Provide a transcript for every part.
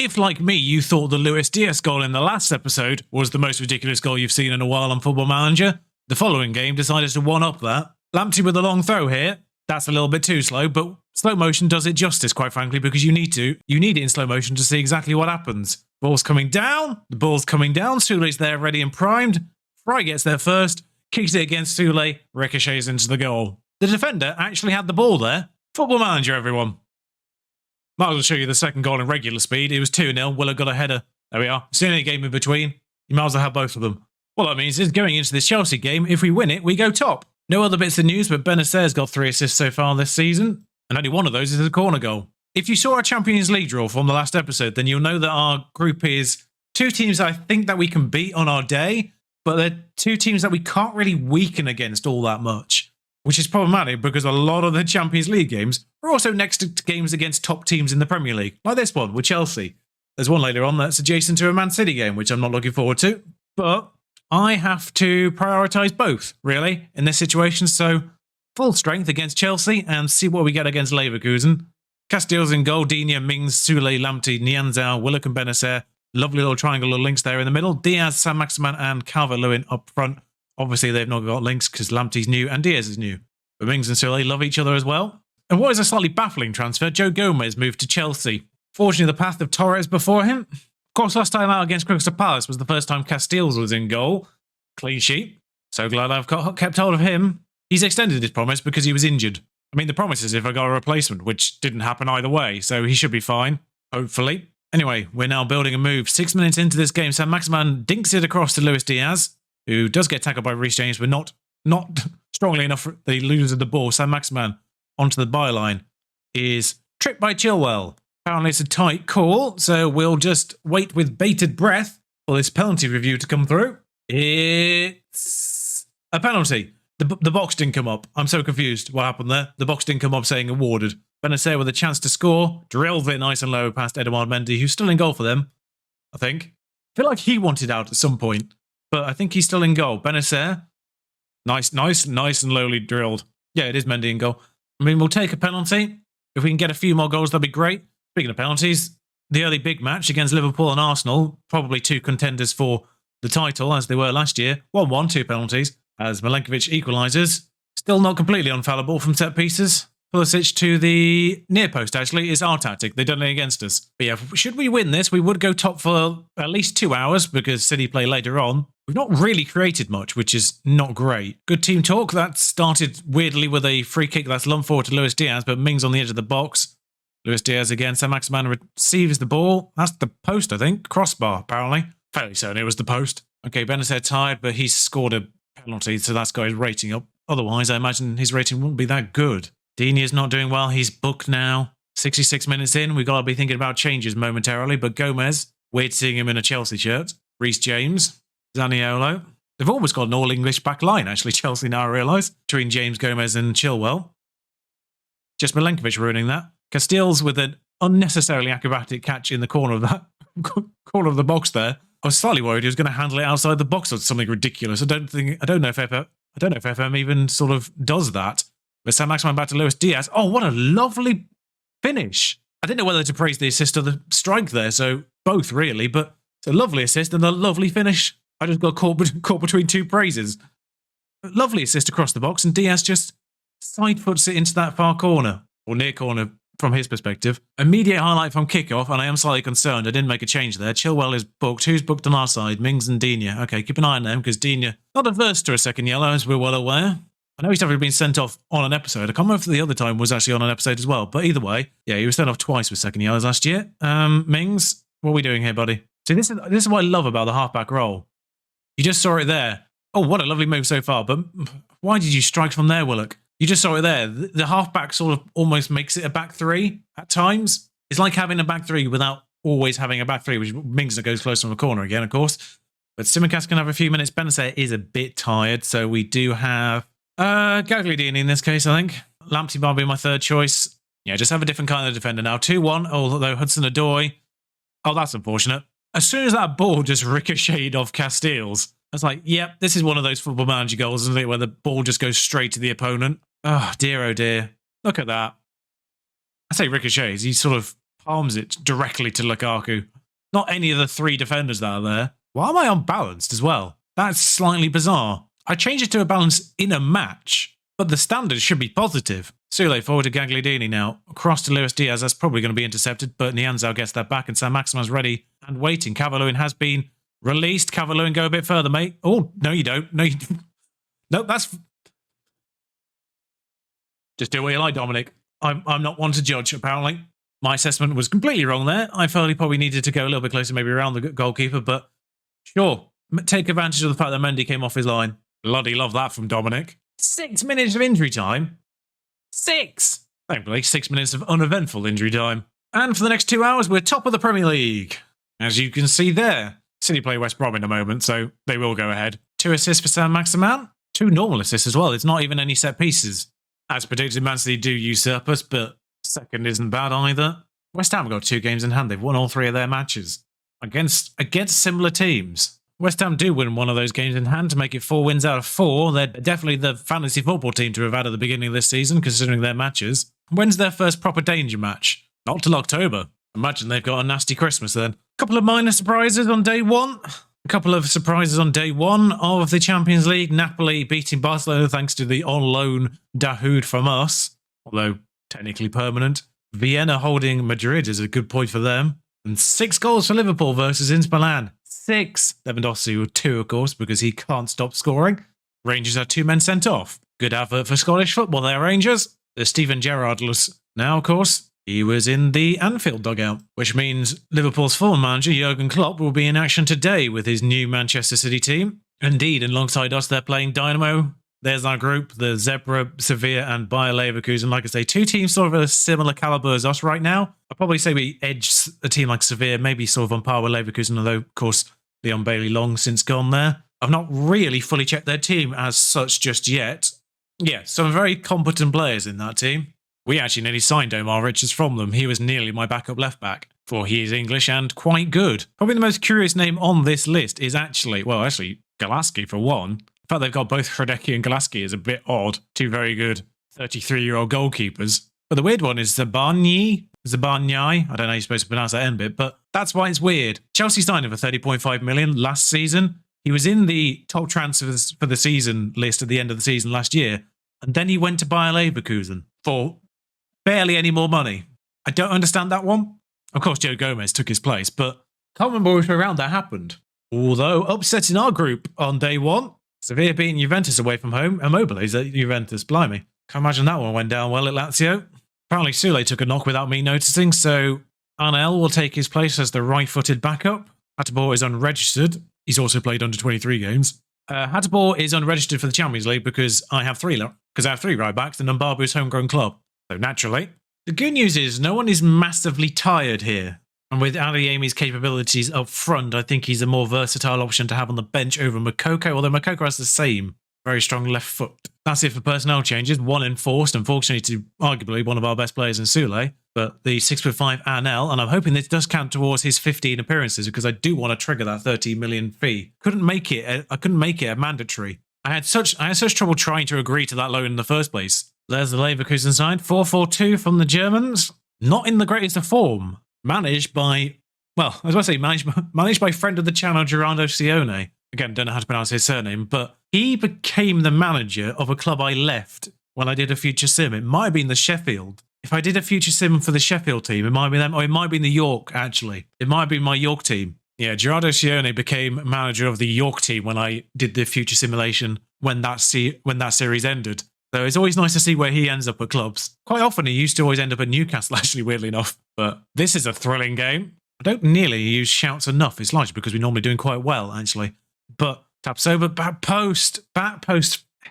If, like me, you thought the Luis Diaz goal in the last episode was the most ridiculous goal you've seen in a while on Football Manager, the following game decided to one-up that. Lamptey with a long throw here. That's a little bit too slow, but slow motion does it justice, quite frankly, because you need it in slow motion to see exactly what happens. Ball's coming down. The ball's coming down. Soule's there ready and primed. Fry gets there first. Kicks it against Soule. Ricochets into the goal. The defender actually had the ball there. Football Manager, everyone. Might as well show you the second goal in regular speed. It was 2-0. Willow got a header. There we are. It's the only game in between. You might as well have both of them. What that means is going into this Chelsea game, if we win it, we go top. No other bits of news, but Benacer's got 3 assists so far this season, and only one of those is a corner goal. If you saw our Champions League draw from the last episode, then you'll know that our group is 2 teams I think that we can beat on our day, but they're 2 teams that we can't really weaken against all that much, which is problematic because a lot of the Champions League games are also next to games against top teams in the Premier League, like this one with Chelsea. There's one later on that's adjacent to a Man City game, which I'm not looking forward to, but I have to prioritise both, really, in this situation. So, full strength against Chelsea and see what we get against Leverkusen. Casteels in goal, Digne, Mings, Soule, Lamptey, Nianzao, Willock and Benacer. Lovely little triangle of links there in the middle. Diaz, Saint-Maximin and Calvert-Lewin up front. Obviously, they've not got links because Lamptey's new and Diaz is new. But Mings and Soule love each other as well. And what is a slightly baffling transfer, Joe Gomez moved to Chelsea. Fortunately, the path of Torres before him. Of course, last time out against Crystal Palace was the first time Casteels was in goal. Clean sheet. So glad I've kept hold of him. He's extended his promise because he was injured. I mean, the promise is if I got a replacement, which didn't happen either way, so he should be fine, hopefully. Anyway, we're now building a move. 6 minutes into this game, Saint-Maximin dinks it across to Luis Diaz, who does get tackled by Reece James, but not strongly enough that he loses the ball. Saint-Maximin onto the byline is tripped by Chilwell. Apparently it's a tight call, so we'll just wait with bated breath for this penalty review to come through. It's a penalty. The box didn't come up. I'm so confused what happened there. The box didn't come up saying awarded. Benacer with a chance to score. Drills it nice and low past Edouard Mendy, who's still in goal for them, I think. I feel like he wanted out at some point, but I think he's still in goal. Benacer. Nice and lowly drilled. Yeah, it is Mendy in goal. I mean, we'll take a penalty. If we can get a few more goals, that'd be great. Speaking of penalties, the early big match against Liverpool and Arsenal, probably 2 contenders for the title as they were last year. 1-1, 2 penalties, as Milenkovic equalises. Still not completely infallible from set pieces. Pulisic to the near post, actually, is our tactic. They've done it against us. But yeah, should we win this, we would go top for at least 2 hours because City play later on. We've not really created much, which is not great. Good team talk. That started weirdly with a free kick that's lumped forward to Luis Diaz, but Mings on the edge of the box. Luis Diaz again. Saint-Maximin receives the ball. That's the post, I think. Crossbar, apparently. Fairly certain it was the post. Okay, Benacer tired, but he's scored a penalty, so that's got his rating up. Otherwise, I imagine his rating wouldn't be that good. Digne is not doing well. He's booked now. 66 minutes in. We've got to be thinking about changes momentarily, but Gomez, weird seeing him in a Chelsea shirt. Reece James, Zaniolo. They've almost got an all-English back line, actually, Chelsea, now I realise, between James, Gomez and Chilwell. Just Milenkovic ruining that. Casteels with an unnecessarily acrobatic catch in the corner of that corner of the box there. I was slightly worried he was going to handle it outside the box or something ridiculous. I don't know if FM even sort of does that. But Saint-Maximin back to Luis Diaz. Oh, what a lovely finish. I didn't know whether to praise the assist or the strike there, so both really, but it's a lovely assist and a lovely finish. I just got caught between 2 praises. Lovely assist across the box, and Diaz just side foots it into that far corner, or near corner from his perspective. Immediate highlight from kickoff, and I am slightly concerned I didn't make a change there. Chilwell is booked. Who's booked on our side? Mings and Digne. Okay, keep an eye on them, because Digne not averse to a second yellow, as we're well aware. I know he's never been sent off on an episode. I can't remember if the other time was actually on an episode as well, but either way, yeah, he was sent off twice with second yellows last year. Mings, what are we doing here, buddy? See, this is what I love about the halfback role. You just saw it there. Oh, what a lovely move so far, but why did you strike from there, Willock? You just saw it there. The halfback sort of almost makes it a back 3 at times. It's like having a back 3 without always having a back 3, which Mings that goes close from the corner again, of course. But Simicast can have a few minutes. Benacer is a bit tired, so we do have Gagliardini in this case, I think. Lamptey might be my third choice. Yeah, just have a different kind of defender now. 2-1, although Hudson-Odoi. Oh, that's unfortunate. As soon as that ball just ricocheted off Casteels, I was like, yep, this is one of those Football Manager goals, isn't it, where the ball just goes straight to the opponent. Oh dear, oh dear. Look at that. I say ricochets. He sort of palms it directly to Lukaku. Not any of the 3 defenders that are there. Why am I unbalanced as well? That's slightly bizarre. I changed it to a balance in a match, but the standard should be positive. Sule forward to Gagliardini now. Across to Luis Diaz. That's probably going to be intercepted, but Nianzou gets that back and Saint-Maximin's ready and waiting. Calvert-Lewin has been released. Calvert-Lewin, go a bit further, mate. Oh, no, you don't. No, you don't. No, that's... Just do what you like, Dominic. I'm not one to judge, apparently. My assessment was completely wrong there. I felt he probably needed to go a little bit closer, maybe around the goalkeeper, but sure. Take advantage of the fact that Mendy came off his line. Bloody love that from Dominic. 6 minutes of injury time. 6! Thankfully, 6 minutes of uneventful injury time. And for the next 2 hours, we're top of the Premier League. As you can see there. City play West Brom in a moment, so they will go ahead. 2 assists for Saint-Maximin. 2 normal assists as well. It's not even any set pieces. As predicted, Man City do usurp us, but second isn't bad either. West Ham got 2 games in hand. They've won all 3 of their matches. Against similar teams. West Ham do win one of those games in hand to make it 4 wins out of 4. They're definitely the fantasy football team to have had at the beginning of this season, considering their matches. When's their first proper danger match? Not till October. Imagine they've got a nasty Christmas then. A couple of minor surprises on day 1. A couple of surprises on day 1 of the Champions League. Napoli beating Barcelona thanks to the on-loan Dahoud from us, although technically permanent. Vienna holding Madrid is a good point for them. And 6 goals for Liverpool versus Inter Milan. 6. Lewandowski with 2, of course, because he can't stop scoring. Rangers had 2 men sent off. Good advert for Scottish football there, Rangers. There's Steven Gerrardless now, of course. He was in the Anfield dugout, which means Liverpool's former manager, Jurgen Klopp, will be in action today with his new Manchester City team. Indeed, alongside us, they're playing Dynamo. There's our group, the Zebra, Sevilla, and Bayer Leverkusen. Like I say, 2 teams sort of a similar caliber as us right now. I'd probably say we edge a team like Sevilla, maybe sort of on par with Leverkusen, although, of course, Leon Bailey long since gone there. I've not really fully checked their team as such just yet. Yeah, some very competent players in that team. We actually nearly signed Omar Richards from them. He was nearly my backup left back, for he is English and quite good. Probably the most curious name on this list is actually Galaski for one. In fact, they've got both Hradecki and Galaski is a bit odd. 2 very good 33-year-old goalkeepers. But the weird one is Zabanyai. I don't know how you're supposed to pronounce that end bit, but that's why it's weird. Chelsea signed him for 30.5 million last season. He was in the top transfers for the season list at the end of the season last year, and then he went to Bayer Leverkusen for barely any more money. I don't understand that one. Of course, Joe Gomez took his place, but can't remember which way around that happened. Although, upsetting our group on day 1, Sevilla beating Juventus away from home. Immobile's at Juventus, blimey. Can't imagine that one went down well at Lazio. Apparently, Sule took a knock without me noticing, so Arnel will take his place as the right-footed backup. Hateboer is unregistered. He's also played under 23 games. Hateboer is unregistered for the Champions League because I have 3 right backs and Mbabu's homegrown club. So naturally. The good news is no one is massively tired here. And with Adeyemi's capabilities up front, I think he's a more versatile option to have on the bench over Moukoko, although Moukoko has the same very strong left foot. That's it for personnel changes. 1 enforced, unfortunately, to arguably one of our best players in Sule. But the 6'5" Arnel, and I'm hoping this does count towards his 15 appearances because I do want to trigger that 30 million fee. I couldn't make it a mandatory. I had such trouble trying to agree to that loan in the first place. There's the Leverkusen side. 4-4-2 from the Germans. Not in the greatest of form. Managed by friend of the channel, Gerardo Sione. Again, don't know how to pronounce his surname, but he became the manager of a club I left when I did a future sim. It might have been the Sheffield. If I did a future sim for the Sheffield team, it might have been them, or it might have been the York, actually. It might have been my York team. Yeah, Gerardo Sione became manager of the York team when I did the future simulation when that series ended. So it's always nice to see where he ends up at clubs. Quite often he used to always end up at Newcastle, actually, weirdly enough. But this is a thrilling game. I don't nearly use shouts enough. It's largely because we're normally doing quite well, actually. But taps over, back post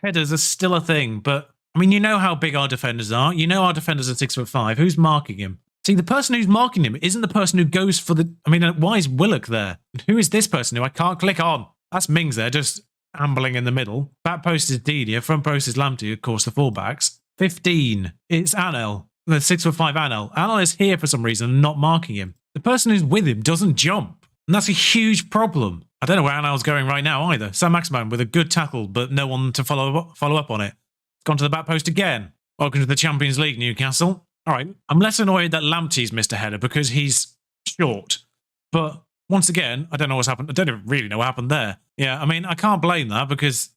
headers are still a thing. But, I mean, you know how big our defenders are. You know our defenders are 6'5". Who's marking him? See, the person who's marking him isn't the person who goes for the... I mean, why is Willock there? Who is this person who I can't click on? That's Mings there, just ambling in the middle. Back post is Didia. Front post is Lamptey, of course, the fullbacks. 15. It's Anel. The 6'5" Anel. Anel is here for some reason and not marking him. The person who's with him doesn't jump. And that's a huge problem. I don't know where Anel's going right now either. Saint-Maximin with a good tackle, but no one to follow up on it. Gone to the back post again. Welcome to the Champions League, Newcastle. All right, I'm less annoyed that Lamptey's missed a header because he's short. But once again, I don't know what's happened. I don't really know what happened there. Yeah, I mean, I can't blame that because,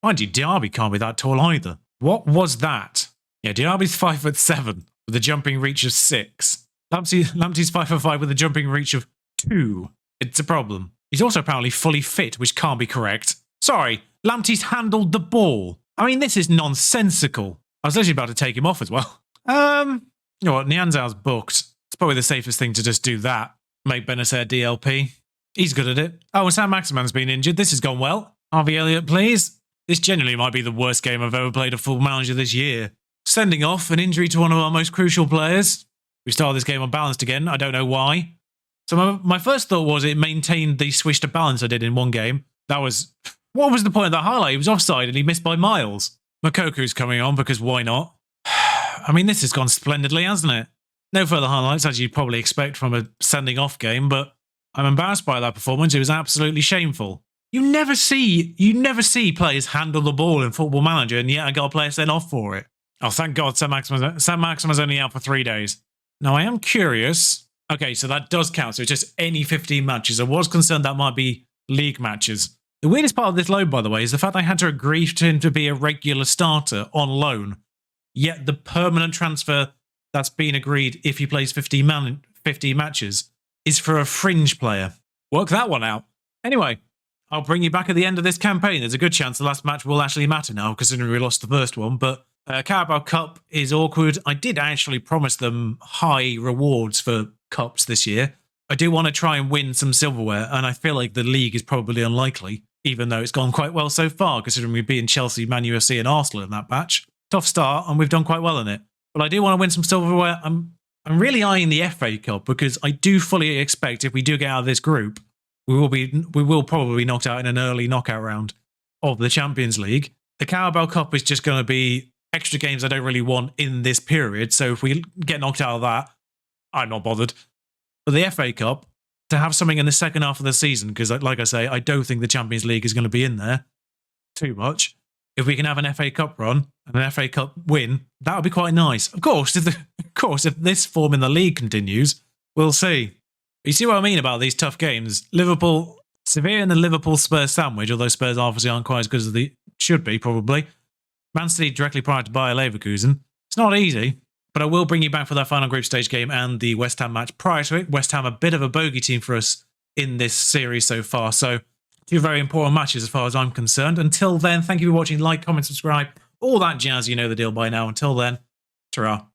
mind you, Diaby can't be that tall either. What was that? Yeah, Diaby's 5'7" with a jumping reach of 6. Lamptey's 5'5" with a jumping reach of 2. It's a problem. He's also apparently fully fit, which can't be correct. Sorry, Lamptey's handled the ball. I mean, this is nonsensical. I was actually about to take him off as well. You know what, Nianzau's booked. It's probably the safest thing to just do that. Make Benacer DLP. He's good at it. Oh, and Sam Maximan's been injured. This has gone well. Harvey Elliott, please. This genuinely might be the worst game I've ever played a full manager this year. Sending off an injury to one of our most crucial players. We started this game unbalanced again. I don't know why. So my first thought was it maintained the switch to balance I did in one game. That was... What was the point of that highlight? He was offside and he missed by miles. Makoku's coming on because why not? I mean, this has gone splendidly, hasn't it? No further highlights, as you'd probably expect from a sending-off game, but I'm embarrassed by that performance. It was absolutely shameful. You never see players handle the ball in Football Manager, and yet I got a player sent off for it. Oh, thank God Sam Maximan's only out for 3 days. Now, I am curious. Okay, so that does count, so it's just any 15 matches. I was concerned that might be league matches. The weirdest part of this loan, by the way, is the fact I had to agree to him to be a regular starter on loan. Yet the permanent transfer that's been agreed if he plays 15 matches is for a fringe player. Work that one out. Anyway, I'll bring you back at the end of this campaign. There's a good chance the last match will actually matter now, considering we lost the first one. But Carabao Cup is awkward. I did actually promise them high rewards for cups this year. I do want to try and win some silverware, and I feel like the league is probably unlikely, even though it's gone quite well so far, considering we've beaten Chelsea, Man U, FC and Arsenal in that batch. Tough start, and we've done quite well in it. But I do want to win some silverware. I'm really eyeing the FA Cup because I do fully expect if we do get out of this group, we will probably be knocked out in an early knockout round of the Champions League. The Carabao Cup is just going to be extra games I don't really want in this period. So if we get knocked out of that, I'm not bothered. But the FA Cup, to have something in the second half of the season, because like I say, I don't think the Champions League is going to be in there too much. If we can have an FA Cup run and an FA Cup win, that would be quite nice. Of course, if this form in the league continues, we'll see. You see what I mean about these tough games? Liverpool, Sevilla and the Liverpool-Spurs sandwich, although Spurs obviously aren't quite as good as they should be, probably. Man City directly prior to Bayer Leverkusen. It's not easy, but I will bring you back for that final group stage game and the West Ham match prior to it. West Ham, a bit of a bogey team for us in this series so far, so 2 very important matches as far as I'm concerned. Until then, thank you for watching. Like, comment, subscribe, all that jazz. You know the deal by now. Until then, ta-ra.